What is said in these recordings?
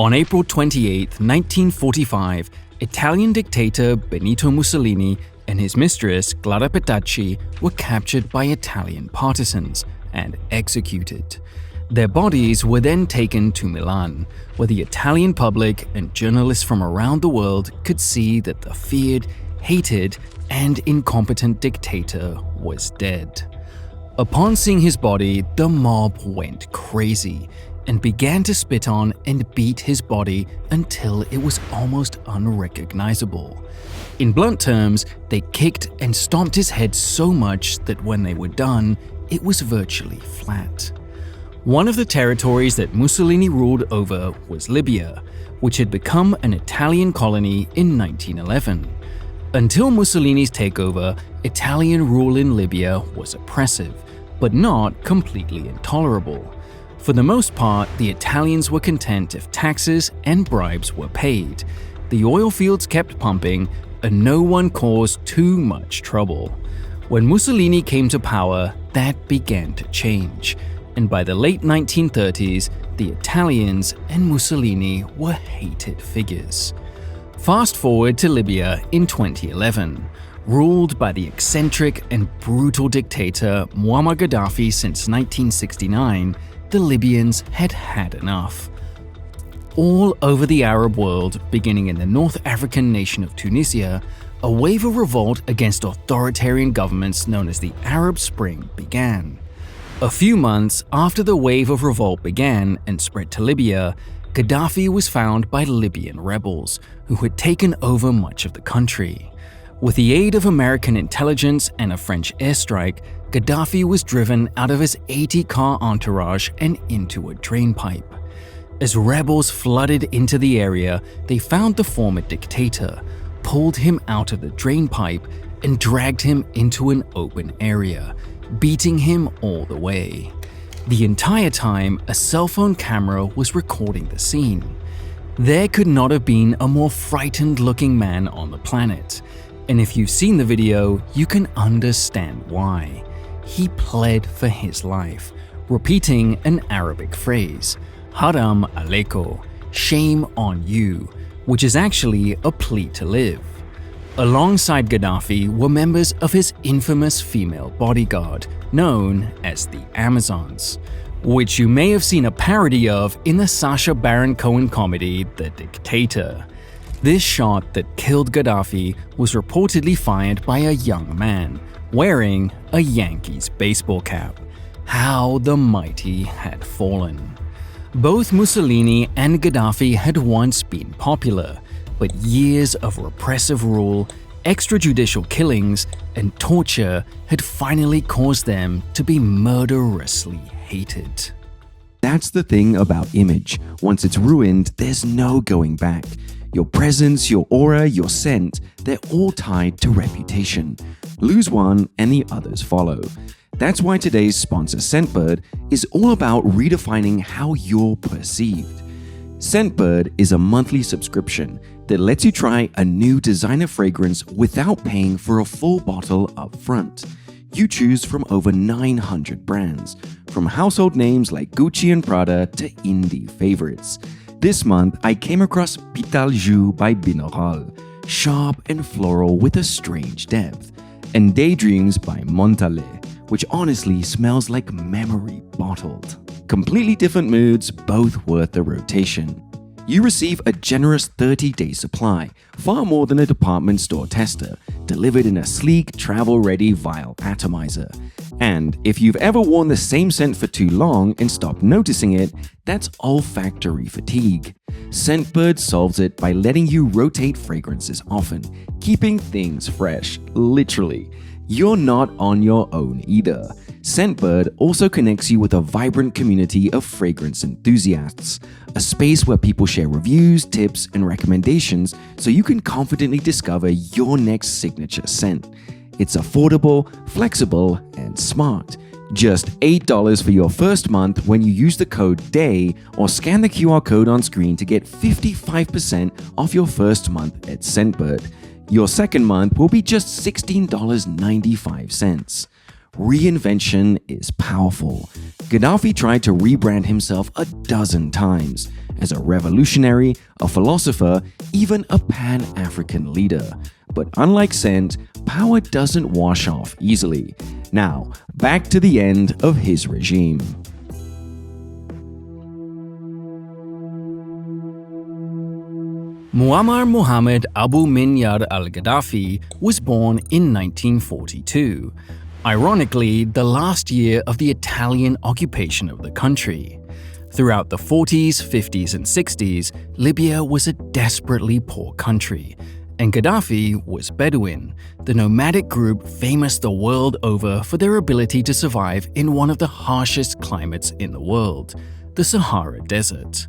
On April 28, 1945, Italian dictator Benito Mussolini and his mistress Clara Petacci were captured by Italian partisans and executed. Their bodies were then taken to Milan, where the Italian public and journalists from around the world could see that the feared, hated, and incompetent dictator was dead. Upon seeing his body, the mob went crazy and began to spit on and beat his body until it was almost unrecognizable. In blunt terms, they kicked and stomped his head so much that when they were done, it was virtually flat. One of the territories that Mussolini ruled over was Libya, which had become an Italian colony in 1911. Until Mussolini's takeover, Italian rule in Libya was oppressive, but not completely intolerable. For the most part, the Italians were content if taxes and bribes were paid, the oil fields kept pumping, and no one caused too much trouble. When Mussolini came to power, that began to change, and by the late 1930s, the Italians and Mussolini were hated figures. Fast forward to Libya in 2011. Ruled by the eccentric and brutal dictator Muammar Gaddafi since 1969, the Libyans had had enough. All over the Arab world, beginning in the North African nation of Tunisia, a wave of revolt against authoritarian governments known as the Arab Spring began. A few months after the wave of revolt began and spread to Libya, Gaddafi was found by Libyan rebels who had taken over much of the country. With the aid of American intelligence and a French airstrike, Gaddafi was driven out of his 80-car entourage and into a drainpipe. As rebels flooded into the area, they found the former dictator, pulled him out of the drainpipe, and dragged him into an open area, beating him all the way. The entire time, a cell phone camera was recording the scene. There could not have been a more frightened-looking man on the planet. And if you've seen the video, you can understand why. He pled for his life, repeating an Arabic phrase, "Haram alayko," shame on you, which is actually a plea to live. Alongside Gaddafi were members of his infamous female bodyguard, known as the Amazons, which you may have seen a parody of in the Sacha Baron Cohen comedy The Dictator. This shot that killed Gaddafi was reportedly fired by a young man wearing a Yankees baseball cap. How the mighty had fallen. Both Mussolini and Gaddafi had once been popular, but years of repressive rule, extrajudicial killings, and torture had finally caused them to be murderously hated. That's the thing about image. Once it's ruined, there's no going back. Your presence, your aura, your scent, they're all tied to reputation. Lose one and the others follow. That's why today's sponsor Scentbird is all about redefining how you're perceived. Scentbird is a monthly subscription that lets you try a new designer fragrance without paying for a full bottle up front. You choose from over 900 brands, from household names like Gucci and Prada to indie favorites. This month, I came across Pital Jus by Binaural, sharp and floral with a strange depth, and Daydreams by Montale, which honestly smells like memory bottled. Completely different moods, both worth the rotation. You receive a generous 30-day supply, far more than a department store tester, delivered in a sleek, travel-ready vial atomizer. And if you've ever worn the same scent for too long and stopped noticing it, that's olfactory fatigue. Scentbird solves it by letting you rotate fragrances often, keeping things fresh, literally. You're not on your own either. Scentbird also connects you with a vibrant community of fragrance enthusiasts, a space where people share reviews, tips, and recommendations so you can confidently discover your next signature scent. It's affordable, flexible, and smart. Just $8 for your first month when you use the code DAY or scan the QR code on screen to get 55% off your first month at Scentbird. Your second month will be just $16.95. Reinvention is powerful. Gaddafi tried to rebrand himself a dozen times, as a revolutionary, a philosopher, even a pan-African leader. But unlike scent, power doesn't wash off easily. Now, back to the end of his regime. Muammar Muhammad Abu Minyar al-Gaddafi was born in 1942, ironically the last year of the Italian occupation of the country. Throughout the 40s, 50s, and 60s, Libya was a desperately poor country, and Gaddafi was Bedouin, the nomadic group famous the world over for their ability to survive in one of the harshest climates in the world, the Sahara Desert.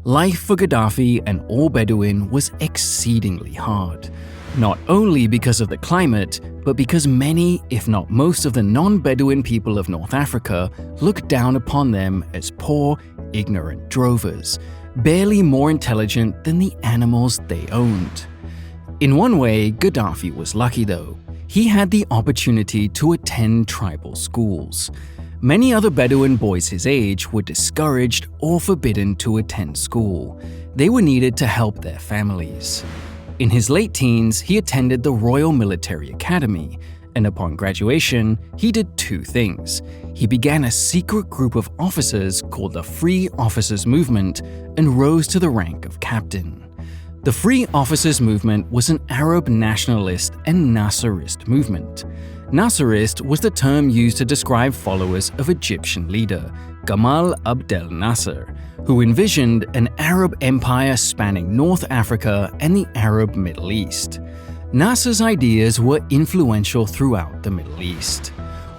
Life for Gaddafi and all Bedouin was exceedingly hard, not only because of the climate, but because many, if not most of the non-Bedouin people of North Africa looked down upon them as poor, ignorant drovers, barely more intelligent than the animals they owned. In one way, Gaddafi was lucky though. He had the opportunity to attend tribal schools. Many other Bedouin boys his age were discouraged or forbidden to attend school. They were needed to help their families. In his late teens, he attended the Royal Military Academy, and upon graduation, he did two things. He began a secret group of officers called the Free Officers Movement and rose to the rank of captain. The Free Officers Movement was an Arab nationalist and Nasserist movement. Nasserist was the term used to describe followers of Egyptian leader Gamal Abdel Nasser, who envisioned an Arab empire spanning North Africa and the Arab Middle East. Nasser's ideas were influential throughout the Middle East.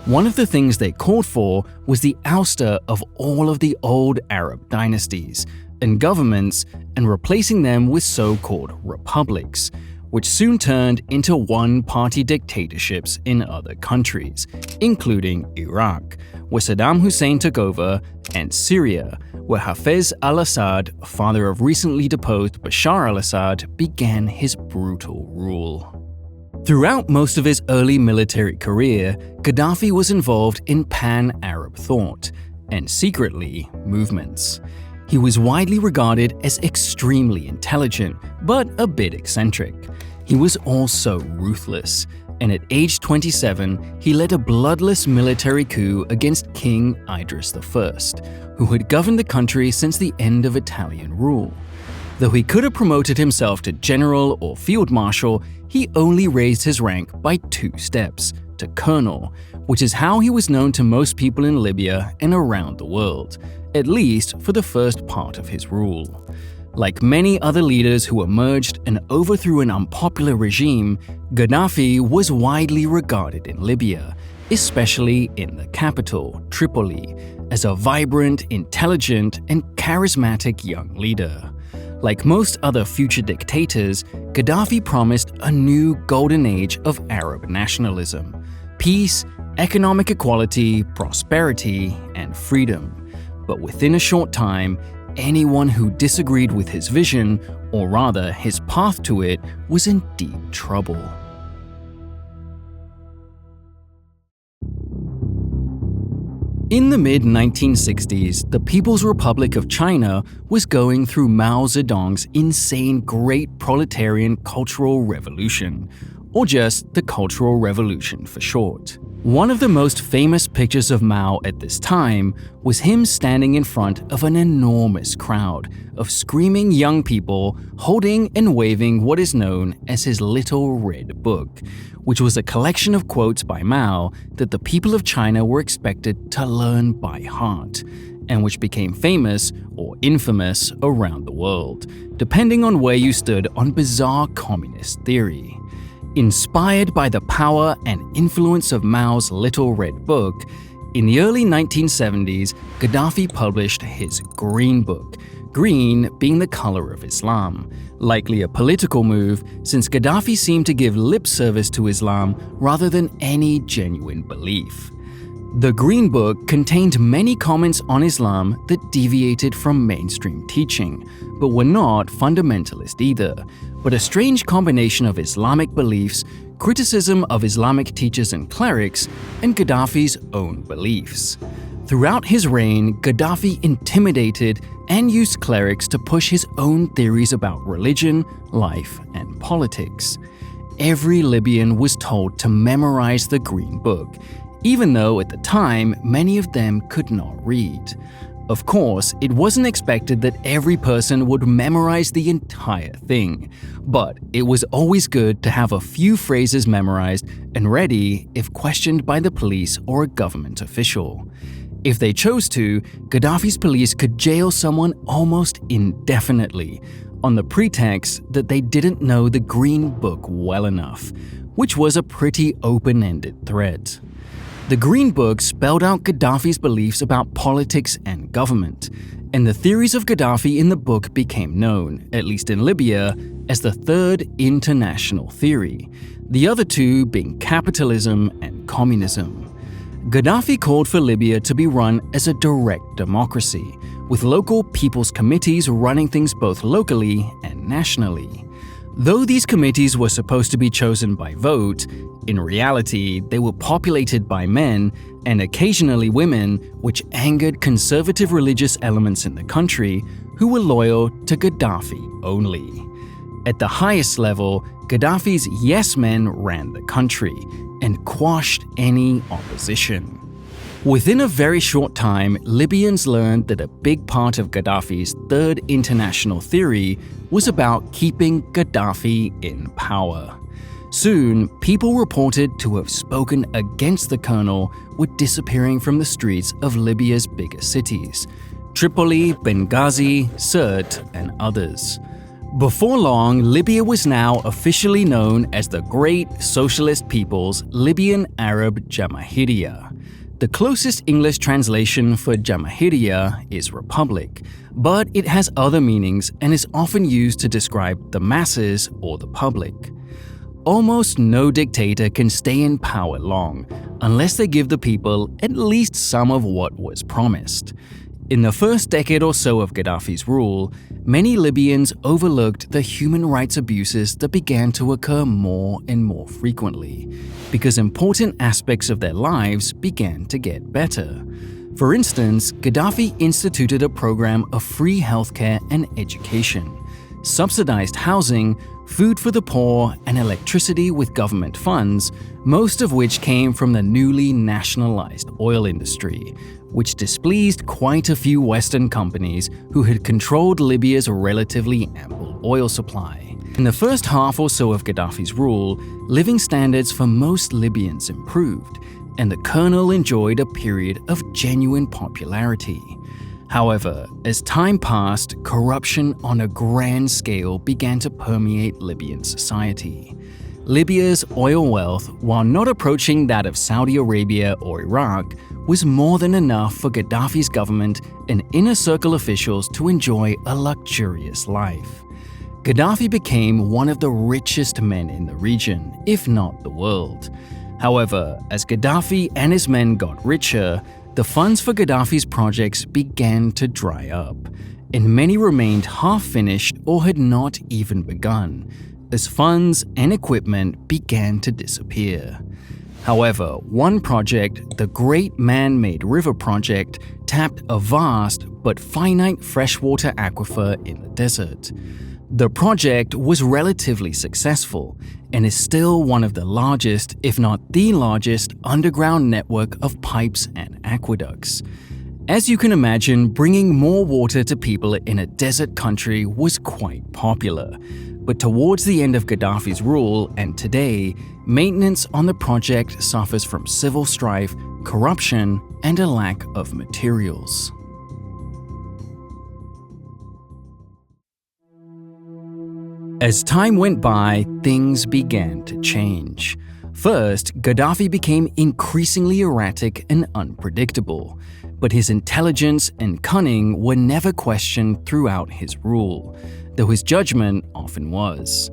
One of the things they called for was the ouster of all of the old Arab dynasties and governments and replacing them with so-called republics, which soon turned into one-party dictatorships in other countries, including Iraq, where Saddam Hussein took over, and Syria, where Hafez al-Assad, father of recently deposed Bashar al-Assad, began his brutal rule. Throughout most of his early military career, Gaddafi was involved in pan-Arab thought, and secretly, movements. He was widely regarded as extremely intelligent, but a bit eccentric. He was also ruthless, and at age 27, he led a bloodless military coup against King Idris I, who had governed the country since the end of Italian rule. Though he could have promoted himself to general or field marshal, he only raised his rank by 2 steps, to colonel, which is how he was known to most people in Libya and around the world, at least for the first part of his rule. Like many other leaders who emerged and overthrew an unpopular regime, Gaddafi was widely regarded in Libya, especially in the capital, Tripoli, as a vibrant, intelligent, and charismatic young leader. Like most other future dictators, Gaddafi promised a new golden age of Arab nationalism, peace, economic equality, prosperity, and freedom. But within a short time, anyone who disagreed with his vision, or rather his path to it, was in deep trouble. In the mid-1960s, the People's Republic of China was going through Mao Zedong's insane Great Proletarian Cultural Revolution, or just the Cultural Revolution for short. One of the most famous pictures of Mao at this time was him standing in front of an enormous crowd of screaming young people holding and waving what is known as his Little Red Book, which was a collection of quotes by Mao that the people of China were expected to learn by heart, and which became famous or infamous around the world, depending on where you stood on bizarre communist theory. Inspired by the power and influence of Mao's Little Red Book, in the early 1970s, Gaddafi published his Green Book, green being the color of Islam, likely a political move since Gaddafi seemed to give lip service to Islam rather than any genuine belief. The Green Book contained many comments on Islam that deviated from mainstream teaching, but were not fundamentalist either, but a strange combination of Islamic beliefs, criticism of Islamic teachers and clerics, and Gaddafi's own beliefs. Throughout his reign, Gaddafi intimidated and used clerics to push his own theories about religion, life, and politics. Every Libyan was told to memorize the Green Book, even though at the time many of them could not read. Of course, it wasn't expected that every person would memorize the entire thing, but it was always good to have a few phrases memorized and ready if questioned by the police or a government official. If they chose to, Gaddafi's police could jail someone almost indefinitely, on the pretext that they didn't know the Green Book well enough, which was a pretty open-ended threat. The Green Book spelled out Gaddafi's beliefs about politics and government, and the theories of Gaddafi in the book became known, at least in Libya, as the Third International Theory, the other two being capitalism and communism. Gaddafi called for Libya to be run as a direct democracy, with local people's committees running things both locally and nationally. Though these committees were supposed to be chosen by vote, in reality they were populated by men and occasionally women, which angered conservative religious elements in the country who were loyal to Gaddafi only. At the highest level, Gaddafi's yes men ran the country and quashed any opposition. Within a very short time, Libyans learned that a big part of Gaddafi's Third International Theory was about keeping Gaddafi in power. Soon, people reported to have spoken against the colonel were disappearing from the streets of Libya's biggest cities: Tripoli, Benghazi, Sirte, and others. Before long, Libya was now officially known as the Great Socialist People's Libyan Arab Jamahiriya. The closest English translation for Jamahiriya is Republic, but it has other meanings and is often used to describe the masses or the public. Almost no dictator can stay in power long, unless they give the people at least some of what was promised. In the first decade or so of Gaddafi's rule, many Libyans overlooked the human rights abuses that began to occur more and more frequently, because important aspects of their lives began to get better. For instance, Gaddafi instituted a program of free healthcare and education, subsidized housing, food for the poor, and electricity with government funds, most of which came from the newly nationalized oil industry, which displeased quite a few Western companies who had controlled Libya's relatively ample oil supply. In the first half or so of Gaddafi's rule, living standards for most Libyans improved, and the colonel enjoyed a period of genuine popularity. However, as time passed, corruption on a grand scale began to permeate Libyan society. Libya's oil wealth, while not approaching that of Saudi Arabia or Iraq, was more than enough for Gaddafi's government and inner circle officials to enjoy a luxurious life. Gaddafi became one of the richest men in the region, if not the world. However, as Gaddafi and his men got richer, the funds for Gaddafi's projects began to dry up, and many remained half-finished or had not even begun, as funds and equipment began to disappear. However, one project, the Great Man-Made River Project, tapped a vast but finite freshwater aquifer in the desert. The project was relatively successful and is still one of the largest, if not the largest, underground network of pipes and aqueducts. As you can imagine, bringing more water to people in a desert country was quite popular. But towards the end of Gaddafi's rule and today, maintenance on the project suffers from civil strife, corruption, and a lack of materials. As time went by, things began to change. First, Gaddafi became increasingly erratic and unpredictable, but his intelligence and cunning were never questioned throughout his rule, though his judgment often was.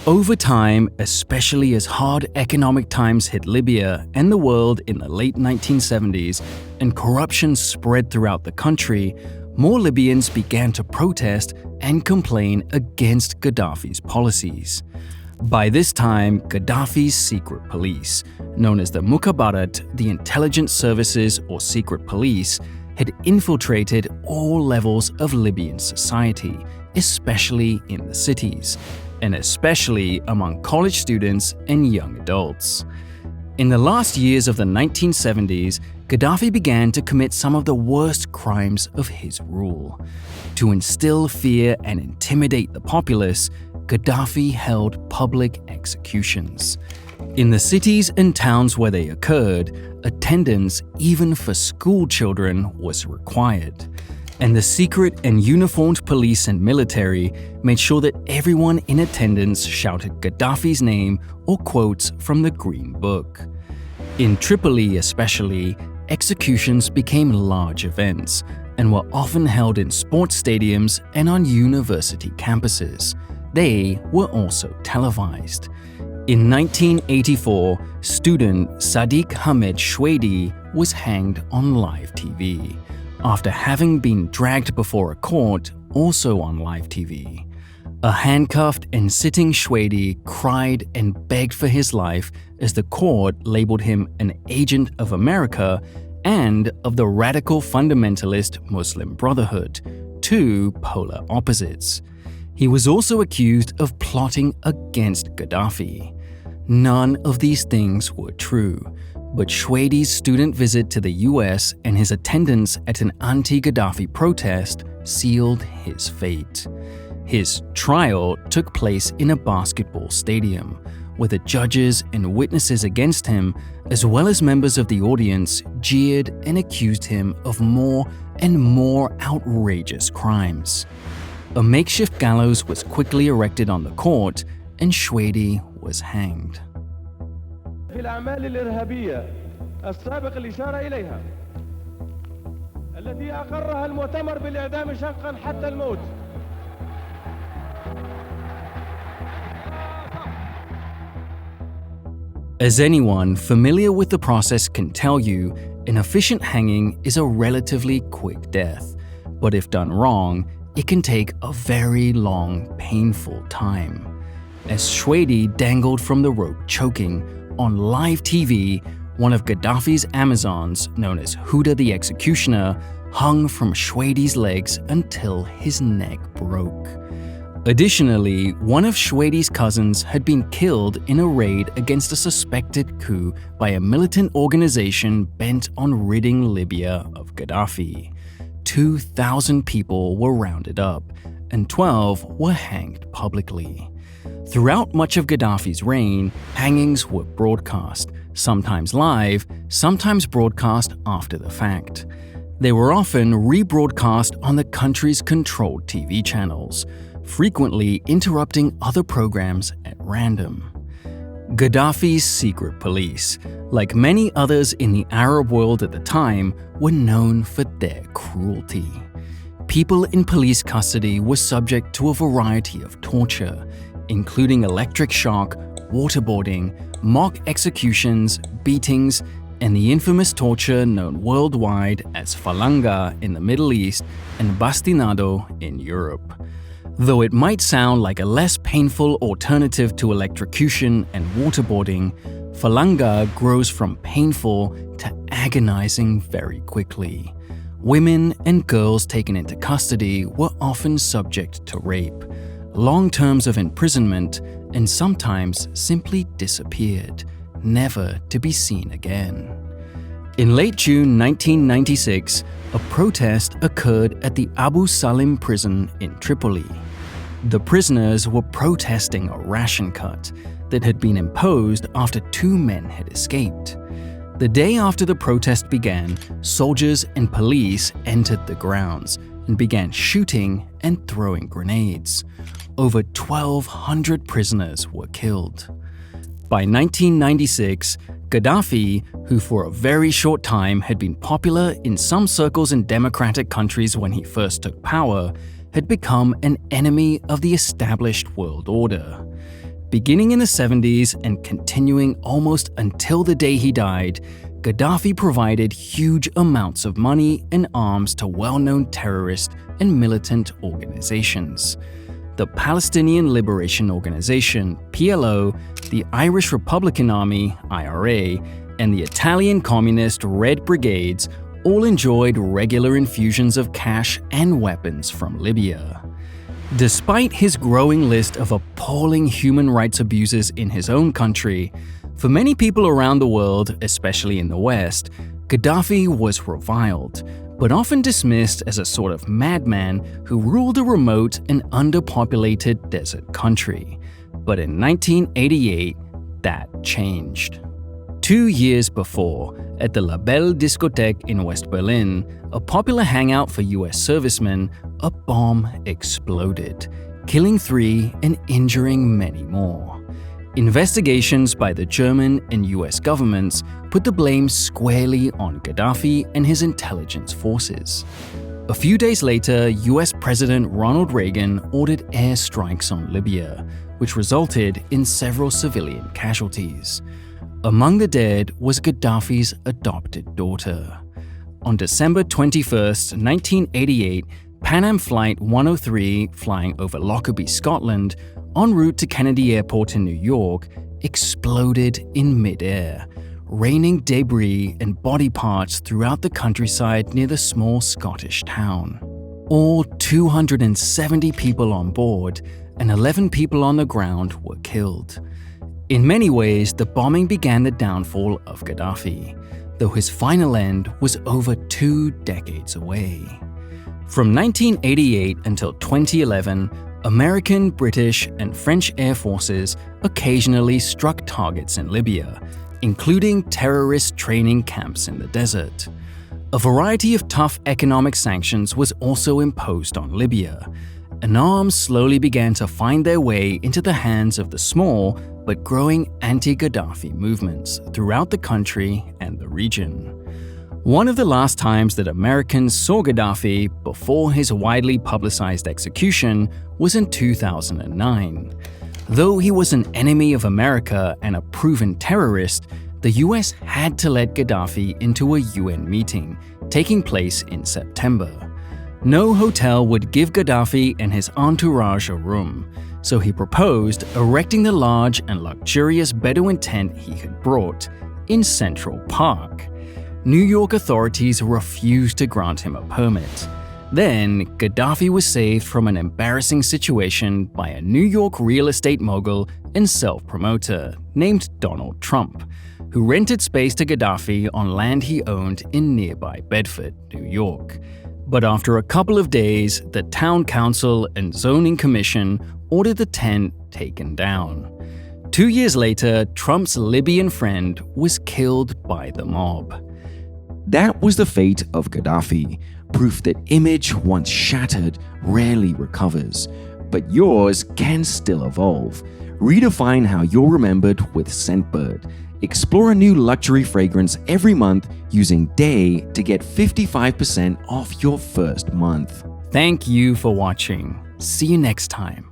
Over time, especially as hard economic times hit Libya and the world in the late 1970s and corruption spread throughout the country, more Libyans began to protest and complain against Gaddafi's policies. By this time, Gaddafi's secret police, known as the Mukhabarat, the intelligence services or secret police, had infiltrated all levels of Libyan society, especially in the cities, and especially among college students and young adults. In the last years of the 1970s, Gaddafi began to commit some of the worst crimes of his rule. To instill fear and intimidate the populace, Gaddafi held public executions. In the cities and towns where they occurred, attendance, even for school children, was required. And the secret and uniformed police and military made sure that everyone in attendance shouted Gaddafi's name or quotes from the Green Book. In Tripoli especially, executions became large events and were often held in sports stadiums and on university campuses. They were also televised. In 1984, student Sadiq Hamed Shwedi was hanged on live TV, after having been dragged before a court, also on live TV. A handcuffed and sitting Shwedi cried and begged for his life as the court labeled him an agent of America and of the radical fundamentalist Muslim Brotherhood, two polar opposites. He was also accused of plotting against Gaddafi. None of these things were true, but Shwedi's student visit to the US and his attendance at an anti-Gaddafi protest sealed his fate. His trial took place in a basketball stadium, where the judges and witnesses against him, as well as members of the audience, jeered and accused him of more and more outrageous crimes. A makeshift gallows was quickly erected on the court, and Shwedi was hanged. في الأعمال الإرهابية السابق الإشارة إليها التي أقرها المؤتمر بالإعدام شنقا حتى الموت. As anyone familiar with the process can tell you, an efficient hanging is a relatively quick death, but if done wrong, it can take a very long, painful time. As Shwedi dangled from the rope choking, on live TV, one of Gaddafi's Amazons, known as Huda the Executioner, hung from Shwedi's legs until his neck broke. Additionally, one of Shwedi's cousins had been killed in a raid against a suspected coup by a militant organization bent on ridding Libya of Gaddafi. 2,000 people were rounded up, and 12 were hanged publicly. Throughout much of Gaddafi's reign, hangings were broadcast, sometimes live, sometimes broadcast after the fact. They were often rebroadcast on the country's controlled TV channels, frequently interrupting other programs at random. Gaddafi's secret police, like many others in the Arab world at the time, were known for their cruelty. People in police custody were subject to a variety of torture, including electric shock, waterboarding, mock executions, beatings, and the infamous torture known worldwide as falanga in the Middle East and bastinado in Europe. Though it might sound like a less painful alternative to electrocution and waterboarding, falanga grows from painful to agonizing very quickly. Women and girls taken into custody were often subject to rape, long terms of imprisonment, and sometimes simply disappeared, never to be seen again. In late June 1996, a protest occurred at the Abu Salim prison in Tripoli. The prisoners were protesting a ration cut that had been imposed after 2 men had escaped. The day after the protest began, soldiers and police entered the grounds and began shooting and throwing grenades. Over 1,200 prisoners were killed. By 1996, Gaddafi, who for a very short time had been popular in some circles in democratic countries when he first took power, had become an enemy of the established world order. Beginning in the 70s and continuing almost until the day he died, Gaddafi provided huge amounts of money and arms to well-known terrorist and militant organizations. The the Palestinian Liberation Organization, PLO, the Irish Republican Army, IRA, and the Italian Communist Red Brigades all enjoyed regular infusions of cash and weapons from Libya. Despite his growing list of appalling human rights abuses in his own country, for many people around the world, especially in the West, Gaddafi was reviled, but often dismissed as a sort of madman who ruled a remote and underpopulated desert country. But in 1988, that changed. 2 years before, at the La Belle discotheque in West Berlin, a popular hangout for US servicemen, a bomb exploded, killing 3 and injuring many more. Investigations by the German and US governments put the blame squarely on Gaddafi and his intelligence forces. A few days later, US President Ronald Reagan ordered airstrikes on Libya, which resulted in several civilian casualties. Among the dead was Gaddafi's adopted daughter. On December 21, 1988, Pan Am Flight 103, flying over Lockerbie, Scotland, en route to Kennedy Airport in New York, exploded in mid-air, raining debris and body parts throughout the countryside near the small Scottish town. All 270 people on board and 11 people on the ground were killed. In many ways, the bombing began the downfall of Gaddafi, though his final end was over 2 decades away. From 1988 until 2011, American, British, and French air forces occasionally struck targets in Libya, including terrorist training camps in the desert. A variety of tough economic sanctions was also imposed on Libya, and arms slowly began to find their way into the hands of the small but growing anti-Gaddafi movements throughout the country and the region. One of the last times that Americans saw Gaddafi before his widely publicized execution was in 2009. Though he was an enemy of America and a proven terrorist, the US had to let Gaddafi into a UN meeting, taking place in September. No hotel would give Gaddafi and his entourage a room, so he proposed erecting the large and luxurious Bedouin tent he had brought in Central Park. New York authorities refused to grant him a permit. Then, Gaddafi was saved from an embarrassing situation by a New York real estate mogul and self-promoter named Donald Trump, who rented space to Gaddafi on land he owned in nearby Bedford, New York. But after a couple of days, the town council and zoning commission ordered the tent taken down. 2 years later, Trump's Libyan friend was killed by the mob. That was the fate of Gaddafi, proof that image once shattered rarely recovers. But yours can still evolve. Redefine how you're remembered with Scentbird. Explore a new luxury fragrance every month using DAY to get 55% off your first month. Thank you for watching. See you next time.